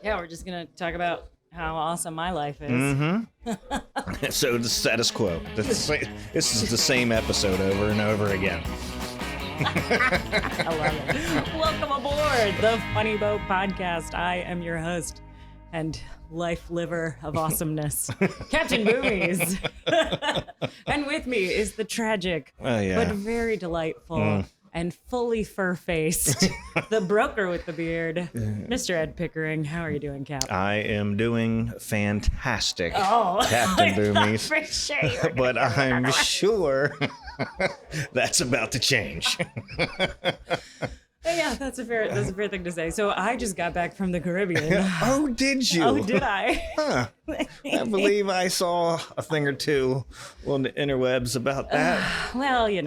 Yeah, we're just gonna talk about how awesome my life is. Mm-hmm. So the status quo. This is the same episode over and over again. I love it. Welcome aboard the Funny Boat Podcast. I am your host and life liver of awesomeness, Captain Boomies. And with me is the tragic, but very delightful and fully fur-faced, the broker with the beard, Mr. Ed Pickering. How are you doing, Cap? I am doing fantastic, Oh, Captain Boomies. For sure. But I'm sure that's about to change. Yeah, that's a fair thing to say. So I just got back from the Caribbean. Oh, did you? Oh, did I? Huh. I believe I saw a thing or two on the interwebs about that. Well, you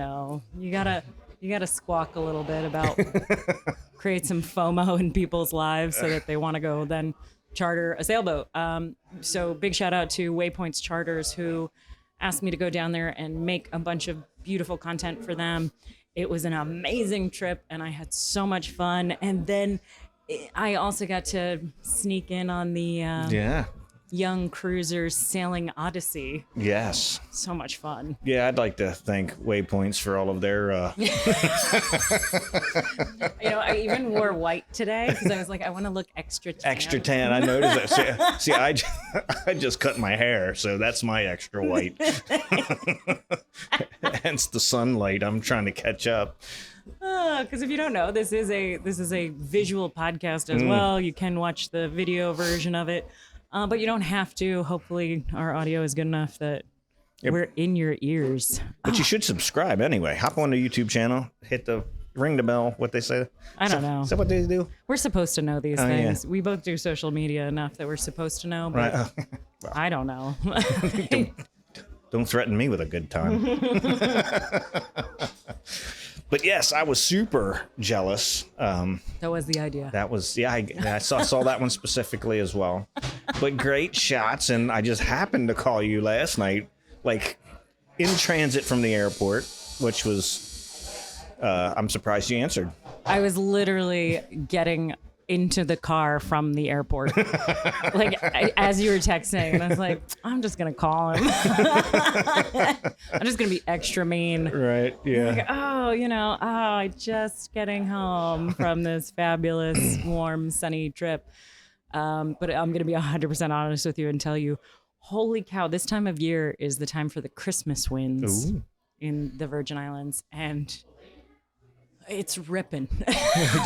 gotta squawk a little bit about create some FOMO in people's lives so that they want to go then charter a sailboat. So big shout out to Waypoints Charters who asked me to go down there and make a bunch of beautiful content for them. It was an amazing trip and I had so much fun. And then I also got to sneak in on the Young Cruisers Sailing Odyssey. Yes. So much fun. Yeah, I'd like to thank Waypoints for all of their... I even wore white today because I was like, I want to look extra tan. Extra tan, I noticed that. See, I just cut my hair, so that's my extra white. Hence the sunlight. I'm trying to catch up. Because if you don't know, this is a visual podcast as well. You can watch the video version of it. But you don't have to. Hopefully our audio is good enough that we're in your ears. But you should subscribe anyway. Hop on the YouTube channel, ring the bell, what they say. I don't know. Is that what they do? We're supposed to know these things. Yeah. We both do social media enough that we're supposed to know, but Right. I don't know. Don't threaten me with a good time. But yes, I was super jealous. That was the idea. That was, I saw that one specifically as well. But great shots, and I just happened to call you last night, like in transit from the airport, which was, I'm surprised you answered. I was literally getting into the car from the airport. As you were texting, and I was like, I'm just going to call him. I'm just going to be extra mean. Right, yeah. I just getting home from this fabulous, warm, sunny trip. But I'm going to be 100% honest with you and tell you, holy cow, this time of year is the time for the Christmas winds in the Virgin Islands. And it's ripping.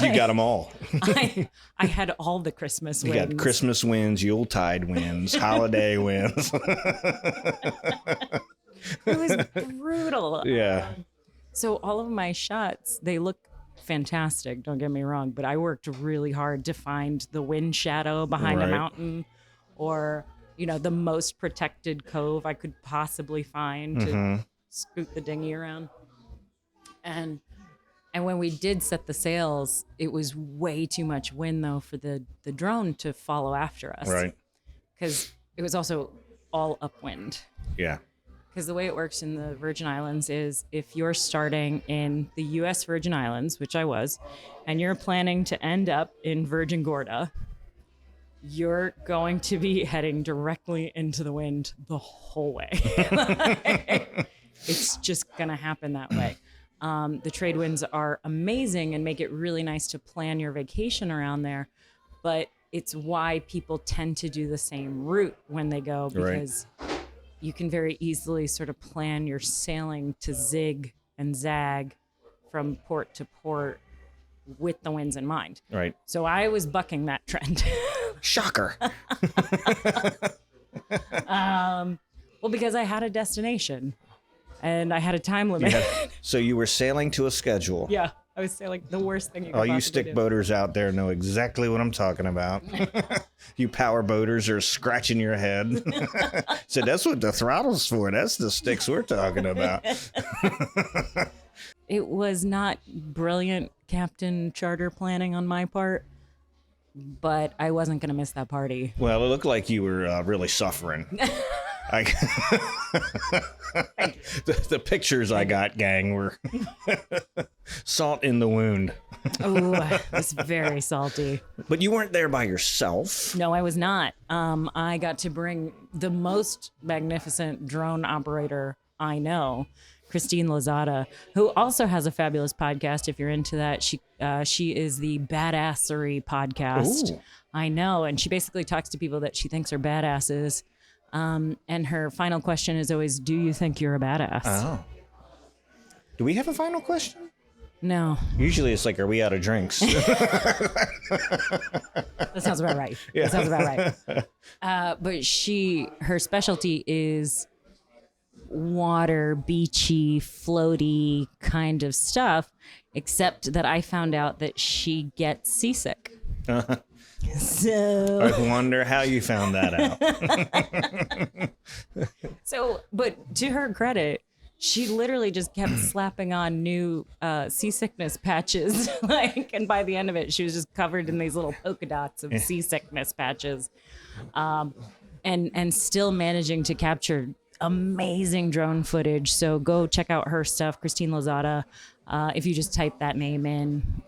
You got them all. I had all the Christmas winds. You got Christmas winds, Yuletide winds, holiday winds. It was brutal. Yeah. So all of my shots, they look fantastic, don't get me wrong, but I worked really hard to find the wind shadow behind a mountain or, the most protected cove I could possibly find to scoot the dinghy around. And when we did set the sails, it was way too much wind, though, for the drone to follow after us. Right. Because it was also all upwind. Yeah. Because the way it works in the Virgin Islands is if you're starting in the U.S. Virgin Islands, which I was, and you're planning to end up in Virgin Gorda, you're going to be heading directly into the wind the whole way. It's just going to happen that way. The trade winds are amazing and make it really nice to plan your vacation around there. But it's why people tend to do the same route when they go, because you can very easily sort of plan your sailing to zig and zag from port to port with the winds in mind. Right. So I was bucking that trend. Shocker. Well, because I had a destination. And I had a time limit. So you were sailing to a schedule. Yeah, I was sailing the worst thing you could All you possibly stick do. boaters out there know exactly what I'm talking about. You power boaters are scratching your head. So that's what the throttle's for. That's the sticks we're talking about. It was not brilliant captain charter planning on my part, but I wasn't going to miss that party. Well, it looked like you were really suffering. The pictures I got, gang, were salt in the wound. Oh, it's very salty. But you weren't there by yourself. No, I was not. I got to bring the most magnificent drone operator I know, Christine Lozada, who also has a fabulous podcast. If you're into that, she is the Badassery podcast. Ooh. I know, and she basically talks to people that she thinks are badasses. And her final question is always, "Do you think you're a badass?" Oh. Do we have a final question? No. Usually it's like, are we out of drinks? That sounds about right. Yeah. That sounds about right. But her specialty is water, beachy, floaty kind of stuff, except that I found out that she gets seasick. So I wonder how you found that out. But to her credit, she literally just kept slapping on new seasickness patches. And by the end of it, she was just covered in these little polka dots of seasickness patches, and still managing to capture amazing drone footage. So go check out her stuff, Christine Lozada. If you just type that name in,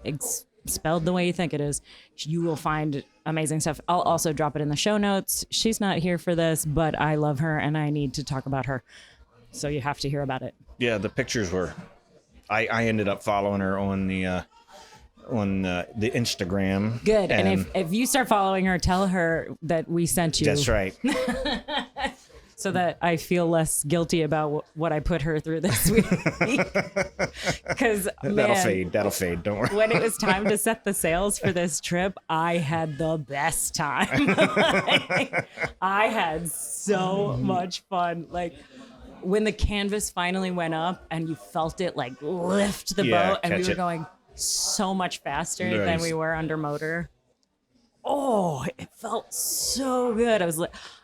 spelled the way you think it is, you will find amazing stuff. I'll also drop it in the show notes. She's not here for this, but I love her and I need to talk about her. So you have to hear about it. Yeah, the pictures were. I ended up following her on the Instagram. Good. And if you start following her, tell her that we sent you. That's right. So that I feel less guilty about what I put her through this week. Because That'll fade. Don't worry. When it was time to set the sails for this trip, I had the best time. I had so much fun. Like when the canvas finally went up and you felt it like lift the boat, and we were going so much faster than we were under motor. Oh, it felt so good.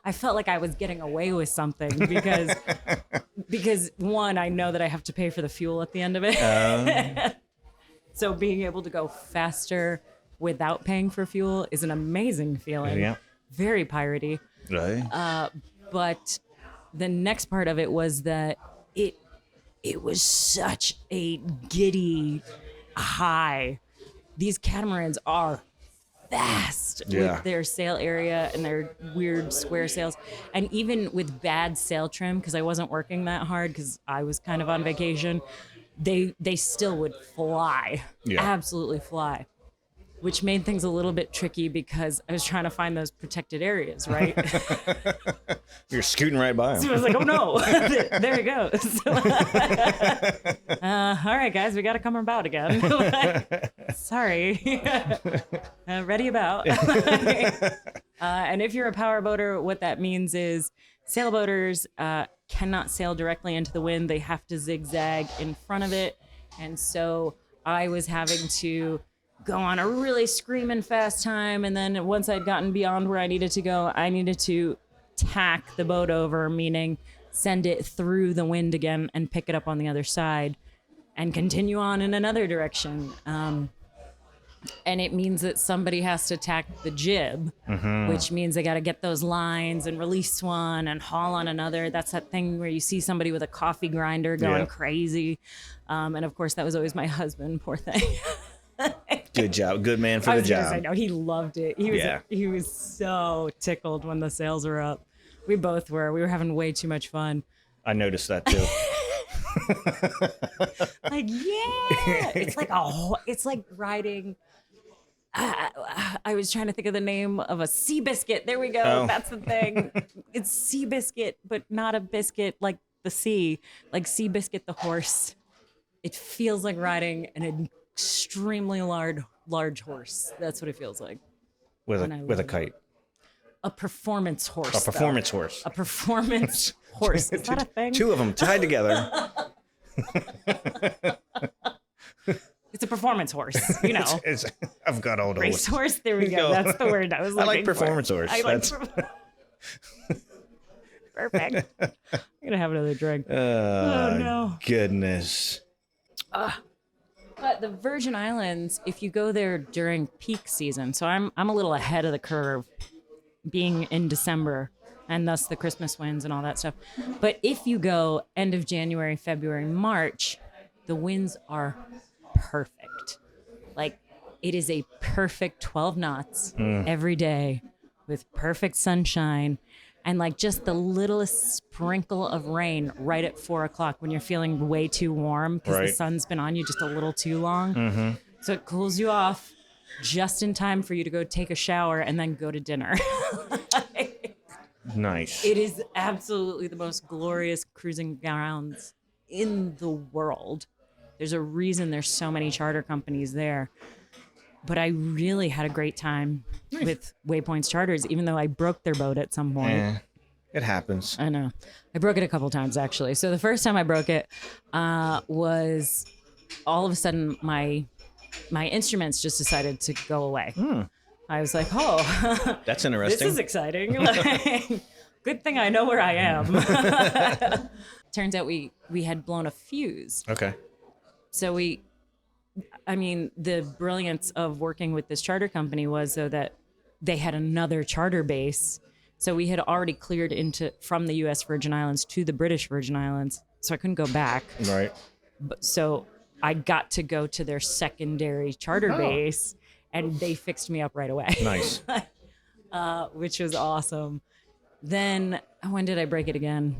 I felt like I was getting away with something because one, I know that I have to pay for the fuel at the end of it. So being able to go faster without paying for fuel is an amazing feeling. Yeah. Very piratey. Right. But the next part of it was that it was such a giddy high. These catamarans are fast with their sail area and their weird square sails, and even with bad sail trim, because I wasn't working that hard because I was kind of on vacation, they still would fly, absolutely fly, which made things a little bit tricky because I was trying to find those protected areas, right? You're scooting right by them. So I was like, oh no, there he goes. All right, guys, we got to come about again. Sorry. Ready about. And if you're a power boater, what that means is sailboaters cannot sail directly into the wind. They have to zigzag in front of it. And so I was having to go on a really screaming fast time. And then once I'd gotten beyond where I needed to go, I needed to tack the boat over, meaning send it through the wind again and pick it up on the other side and continue on in another direction. And it means that somebody has to tack the jib, which means they got to get those lines and release one and haul on another. That's that thing where you see somebody with a coffee grinder going crazy. And of course, that was always my husband, poor thing. Good job. Good man for the job. I know he loved it. He was so tickled when the sails were up. We both were. We were having way too much fun. I noticed that too. Like, it's like riding. I was trying to think of the name of a sea biscuit. There we go. Oh. That's the thing. It's sea biscuit, but not a biscuit like the sea. Like sea biscuit the horse. It feels like riding an extremely large horse. That's what it feels like. With a kite. A performance horse. A performance horse. A performance horse. Is that a thing? Two of them tied together. It's a performance horse, you know. I've got old race horse. There we go. That's the word I was looking for. I like performance horse. Perfect. I'm gonna have another drink. Oh no. Goodness. But the Virgin Islands, if you go there during peak season, so I'm a little ahead of the curve, being in December. and thus the Christmas winds and all that stuff. But if you go end of January, February, March, the winds are perfect. Like, it is a perfect 12 knots every day with perfect sunshine and like just the littlest sprinkle of rain right at 4 o'clock when you're feeling way too warm because the sun's been on you just a little too long. So it cools you off just in time for you to go take a shower and then go to dinner. Nice. It is absolutely the most glorious cruising grounds in the world. There's a reason there's so many charter companies there. But I really had a great time with Waypoint's charters, even though I broke their boat at some point. It happens. I know. I broke it a couple times, actually. So the first time I broke it was all of a sudden my instruments just decided to go away. I was like, oh, that's interesting. This is exciting. Like, good thing I know where I am. Turns out we had blown a fuse. Okay. So the brilliance of working with this charter company was though that they had another charter base. So we had already cleared from the U.S. Virgin Islands to the British Virgin Islands. So I couldn't go back. Right. So I got to go to their secondary charter base, and they fixed me up right away. Nice. Which was awesome. Then when did I break it again?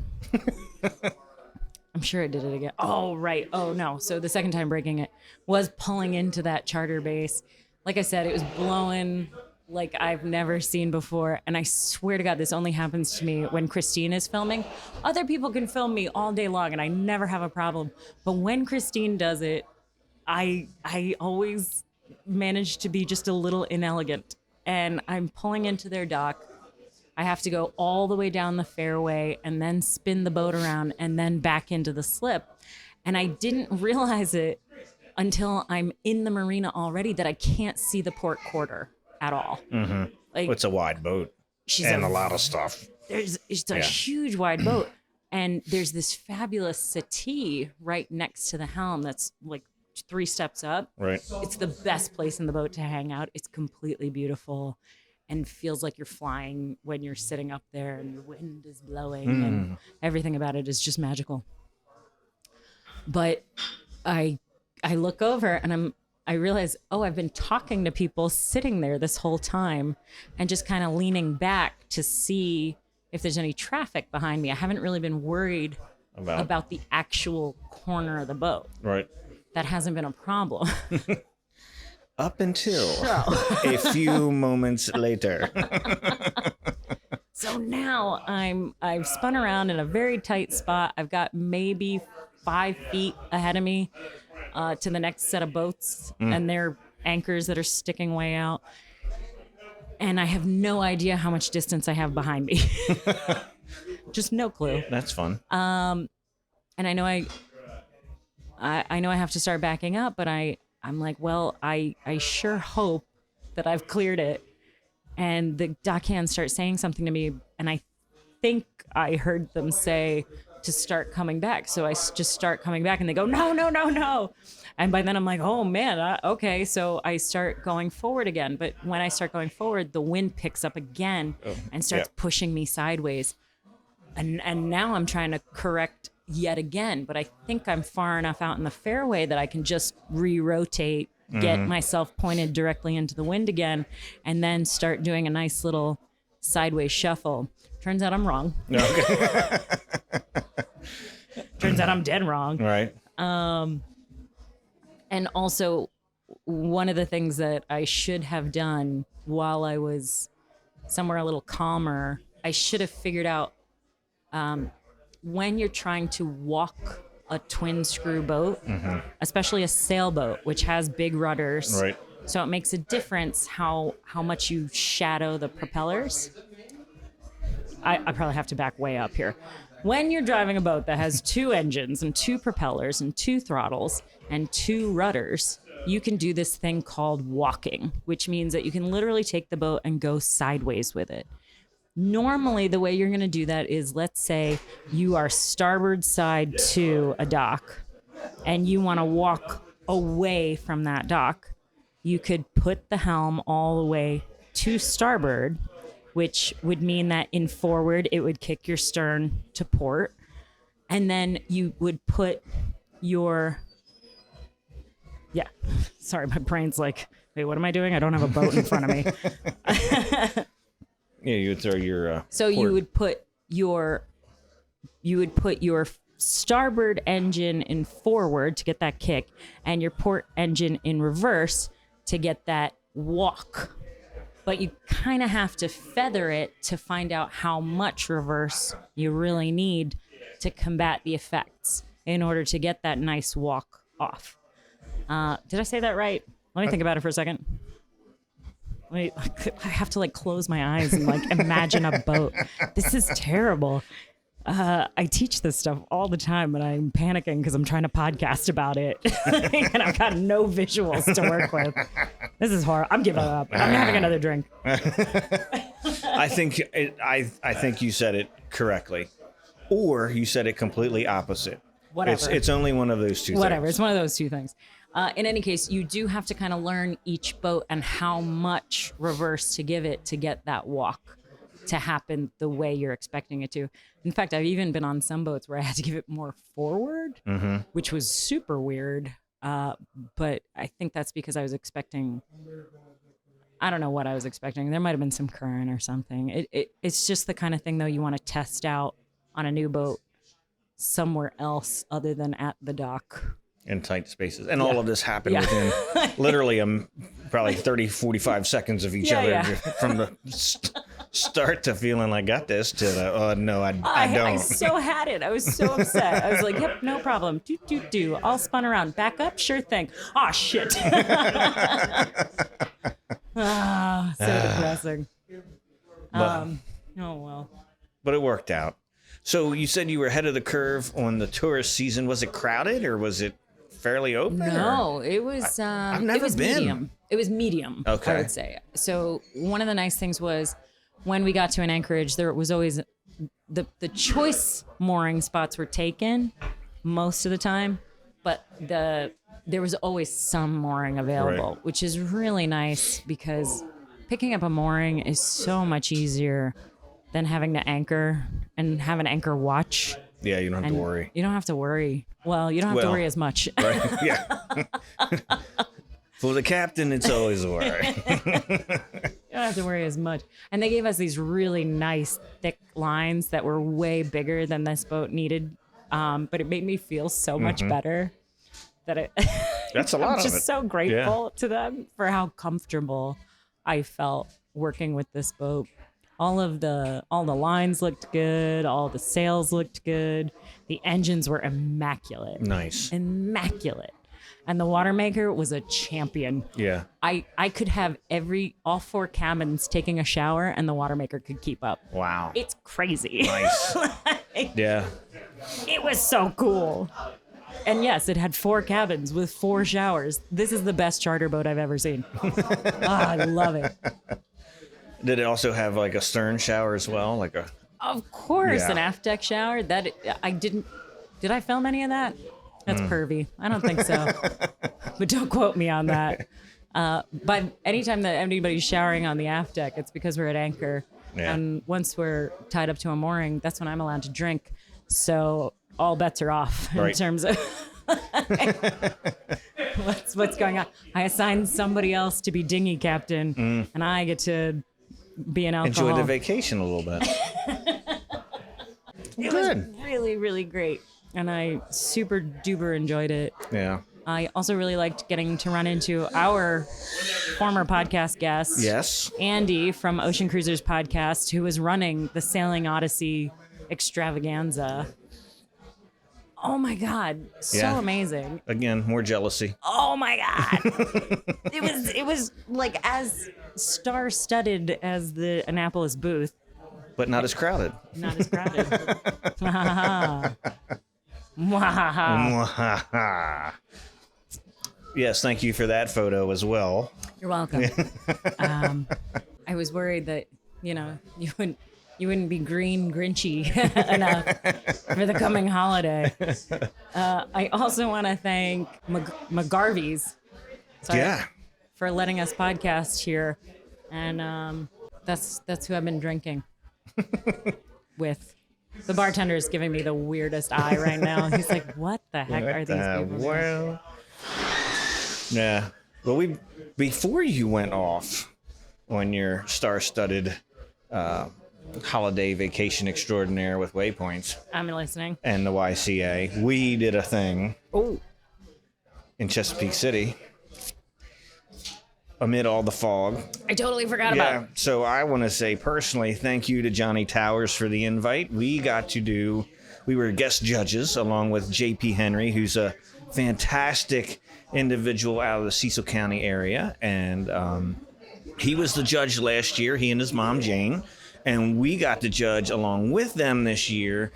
I'm sure I did it again. Oh, right. Oh, no. So the second time breaking it was pulling into that charter base. Like I said, it was blowing like I've never seen before. And I swear to God, this only happens to me when Christine is filming. Other people can film me all day long and I never have a problem. But when Christine does it, I always manage to be just a little inelegant. And I'm pulling into their dock. I have to go all the way down the fairway and then spin the boat around and then back into the slip. And I didn't realize it until I'm in the marina already that I can't see the port quarter at all. Like, It's a wide boat and a lot of stuff. It's a huge wide boat. And there's this fabulous settee right next to the helm that's like 3 steps up. Right. It's the best place in the boat to hang out. It's completely beautiful. And feels like you're flying when you're sitting up there and the wind is blowing and everything about it is just magical. But I look over and I realize, I've been talking to people sitting there this whole time and just kind of leaning back to see if there's any traffic behind me. I haven't really been worried about the actual corner of the boat. Right. That hasn't been a problem. Up until a few moments later. So now I've spun around in a very tight spot. I've got maybe 5 feet ahead of me to the next set of boats and their anchors that are sticking way out. And I have no idea how much distance I have behind me. Just no clue. That's fun. And I know I know I have to start backing up, but I'm like, well, I sure hope that I've cleared it. And the dockhands start saying something to me, and I think I heard them say to start coming back. So I just start coming back, and they go, no, no, no, no. And by then I'm like, oh, man, okay. So I start going forward again. But when I start going forward, the wind picks up again and starts pushing me sideways. And now I'm trying to correct yet again, but I think I'm far enough out in the fairway that I can just re-rotate, get myself pointed directly into the wind again, and then start doing a nice little sideways shuffle. Turns out I'm wrong. Okay. Turns out I'm dead wrong. Right. And also, one of the things that I should have done while I was somewhere a little calmer, I should have figured out when you're trying to walk a twin screw boat, especially a sailboat, which has big rudders. Right. So it makes a difference how much you shadow the propellers. I probably have to back way up here. When you're driving a boat that has 2 engines and 2 propellers and 2 throttles and 2 rudders, you can do this thing called walking, which means that you can literally take the boat and go sideways with it. Normally, the way you're going to do that is, let's say you are starboard side to a dock and you want to walk away from that dock. You could put the helm all the way to starboard which would mean that in forward, it would kick your stern to port. And then you would put your, sorry, my brain's like, wait, what am I doing? I don't have a boat in front of me. Yeah, you would throw your. So you would put your starboard engine in forward to get that kick, and your port engine in reverse to get that walk. But you kind of have to feather it to find out how much reverse you really need to combat the effects in order to get that nice walk off. Did I say that right? Let me think about it for a second. Wait, I have to like close my eyes and like imagine a boat. This is terrible. I teach this stuff all the time, and I'm panicking because I'm trying to podcast about it, and I've got no visuals to work with. This is horrible. I'm giving up. I'm having another drink. I think you said it correctly, or you said it completely opposite. Whatever. It's only one of those two. Whatever. Things. It's one of those two things. In any case, you do have to kind of learn each boat and how much reverse to give it to get that walk to happen the way you're expecting it to. In fact, I've even been on some boats where I had to give it more forward, which was super weird. But I think that's because I was expecting, I don't know what I was expecting. There might have been some current or something. It's just the kind of thing, though, you want to test out on a new boat somewhere else other than at the dock. In tight spaces. And all of this happened within literally probably 30, 45 seconds of each other from the start to feeling like got this to the, oh, no, I don't. I so had it. I was so upset. I was like, yep, no problem. Do. All spun around. Back up? Sure thing. Oh, shit. So depressing. Oh, well. But it worked out. So you said you were ahead of the curve on the tourist season. Was it crowded or was it fairly open? No, it was. I've never it was been. Medium. It was medium. Okay. I would say. So one of the nice things was when we got to an anchorage, there was always the choice mooring spots were taken most of the time, but there was always some mooring available, which is really nice because picking up a mooring is so much easier than having to anchor and have an anchor watch. Yeah, you don't have to worry. You don't have to worry. Well, you don't have to worry as much. Right? Yeah. For the captain, it's always a worry. You don't have to worry as much. And they gave us these really nice, thick lines that were way bigger than this boat needed. But it made me feel so much better that That's a lot I'm of just it. so grateful to them for how comfortable I felt working with this boat. All the lines looked good. All the sails looked good. The engines were immaculate. Nice. Immaculate. And the water maker was a champion. Yeah. I could have all 4 cabins taking a shower and the water maker could keep up. Wow. It's crazy. Nice. Yeah. It was so cool. And yes, it had 4 cabins with 4 showers. This is the best charter boat I've ever seen. I love it. Did it also have like a stern shower as well? Of course, Yeah. an aft deck shower. That I didn't. Did I film any of that? That's pervy. I don't think so. But don't quote me on that. But anytime that anybody's showering on the aft deck, it's because we're at anchor. Yeah. And once we're tied up to a mooring, that's when I'm allowed to drink. So all bets are off in terms of what's going on. I assigned somebody else to be dinghy captain, and I get to be an alcohol. Enjoy the vacation a little bit. It was really, really great. And I super duper enjoyed it. Yeah. I also really liked getting to run into our former podcast guest, Yes. Andy from Ocean Cruisers Podcast, who was running the Sailing Odyssey extravaganza. Oh my God. So amazing. Again, more jealousy. Oh my God. It was like as star-studded as the Annapolis booth. But not as crowded. Not as crowded. Yes, thank you for that photo as well. You're welcome. I was worried that, you wouldn't be green grinchy enough for the coming holiday. I also want to thank McGarvey's for letting us podcast here. And That's who I've been drinking with. The bartender is giving me the weirdest eye right now. He's like, "What the heck are these people?" Well, yeah. Well, before you went off on your star-studded holiday vacation extraordinaire with Waypoints I'm listening. and the YCA, we did a thing in Chesapeake City amid all the fog. I totally forgot about it. So I want to say personally, thank you to Johnny Towers for the invite. We were guest judges along with JP Henry, who's a fantastic individual out of the Cecil County area. And he was the judge last year, he and his mom, Jane. And we got to judge along with them this year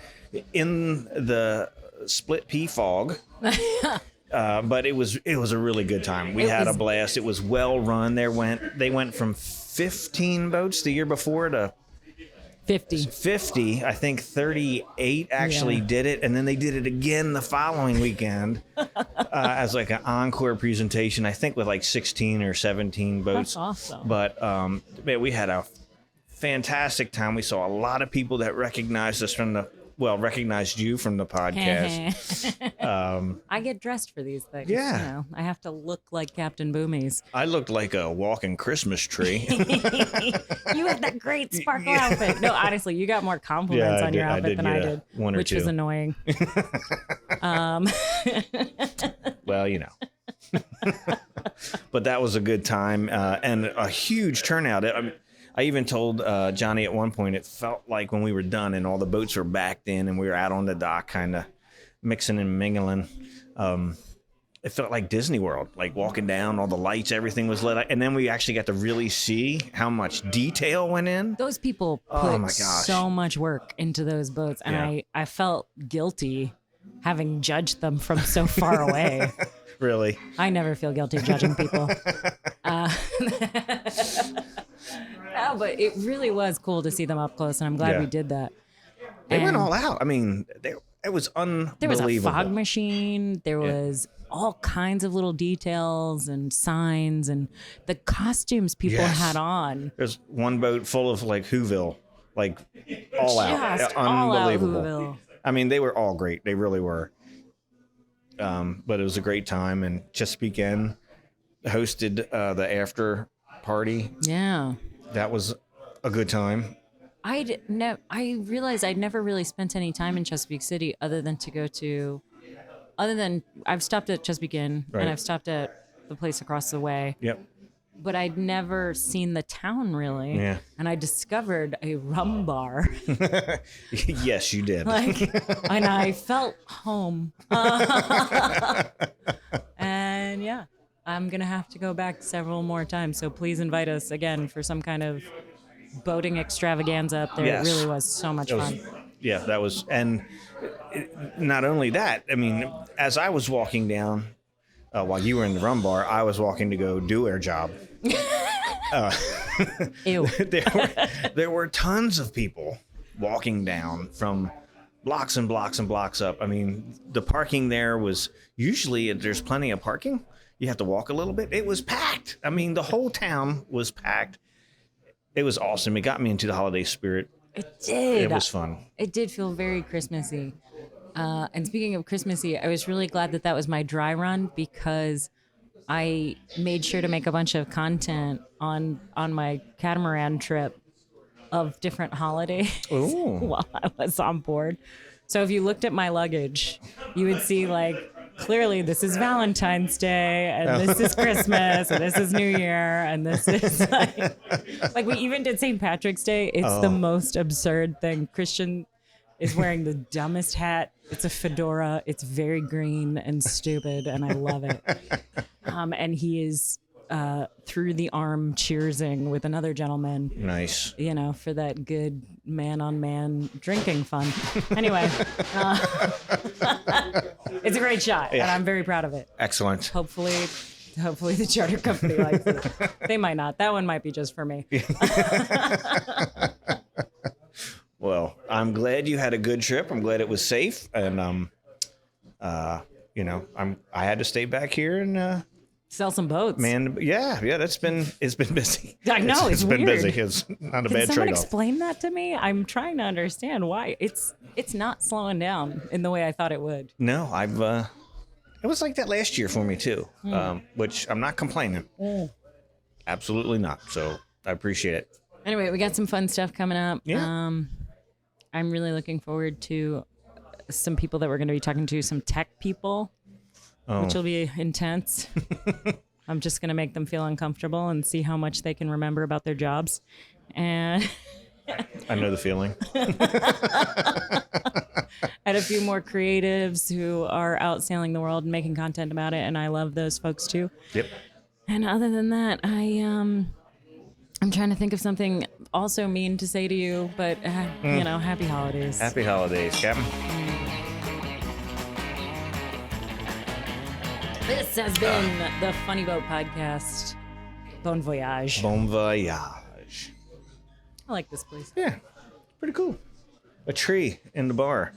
in the split pea fog. But it was a really good time. We had a blast. It was well run. They went from 15 boats the year before to 50. I think 38 actually did it, and then they did it again the following weekend as like an encore presentation. I think with like 16 or 17 boats. That's awesome. But man, we had a fantastic time. We saw a lot of people that recognized us recognized you from the podcast. I get dressed for these things. Yeah. You know, I have to look like Captain Boomies. I looked like a walking Christmas tree. You had that great sparkle outfit. No, honestly, you got more compliments on your outfit than I did, one or which two. was annoying. Well, you know. But that was a good time and a huge turnout. I even told Johnny at one point it felt like when we were done and all the boats were backed in and we were out on the dock kind of mixing and mingling. It felt like Disney World, like walking down, all the lights, everything was lit up. And then we actually got to really see how much detail went in. Those people put so much work into those boats. And I felt guilty having judged them from so far away. Really? I never feel guilty judging people. No, but it really was cool to see them up close, and I'm glad we did that. They went all out. I mean, it was unbelievable. There was a fog machine. There was all kinds of little details and signs, and the costumes people had on. There's one boat full of like Whoville, like all out. Unbelievable. All out Whoville. I mean, they were all great. They really were. But it was a great time, and Chesapeake Inn hosted the after party. Yeah. That was a good time. I realized I'd never really spent any time in Chesapeake City other than I've stopped at Chesapeake Inn and I've stopped at the place across the way. Yep. But I'd never seen the town really. Yeah. And I discovered a rum bar. Yes, you did. And I felt home. And yeah. I'm going to have to go back several more times. So please invite us again for some kind of boating extravaganza up there. Yes. It really was so much fun. Yeah, that was. And not only that, I mean, as I was walking down, while you were in the rum bar, I was walking to go do our job. Ew. There were tons of people walking down from blocks and blocks and blocks up. I mean, the parking there was usually there's plenty of parking. You have to walk a little bit. It was packed. I mean, the whole town was packed. It was awesome. It got me into the holiday spirit. It did. It was fun. It did feel very Christmassy. And speaking of Christmassy, I was really glad that was my dry run because I made sure to make a bunch of content on my catamaran trip of different holidays while I was on board. So if you looked at my luggage, you would see like, clearly this is Valentine's Day and this is Christmas and this is New Year and this is like we even did St. Patrick's Day. It's the most absurd thing. Christian is wearing the dumbest hat. It's a fedora. It's very green and stupid and I love it. And he is through the arm cheersing with another gentleman. Nice. You know, for that good man-on-man drinking fun. Anyway, it's a great shot, and I'm very proud of it. Excellent. Hopefully the charter company likes it. They might not. That one might be just for me. Well, I'm glad you had a good trip. I'm glad it was safe, and you know, I had to stay back here and Sell some boats. Man, yeah, it's been busy. I know, it's been weird. busy. It's not a Can bad someone trade-off. explain that to me? I'm trying to understand why it's not slowing down in the way I thought it would. No, it was like that last year for me too, which I'm not complaining. Absolutely not. So I appreciate it. Anyway, we got some fun stuff coming up. Yeah. I'm really looking forward to some people that we're going to be talking to, some tech people, which will be intense. I'm just going to make them feel uncomfortable and see how much they can remember about their jobs. And I know the feeling. and a few more creatives who are out sailing the world and making content about it, and I love those folks too. Yep. And other than that, I'm trying to think of something also mean to say to you, but happy holidays. Happy holidays, Captain. This has been the Funny Boat Podcast. Bon voyage. Bon voyage. I like this place. Yeah, pretty cool. A tree in the bar.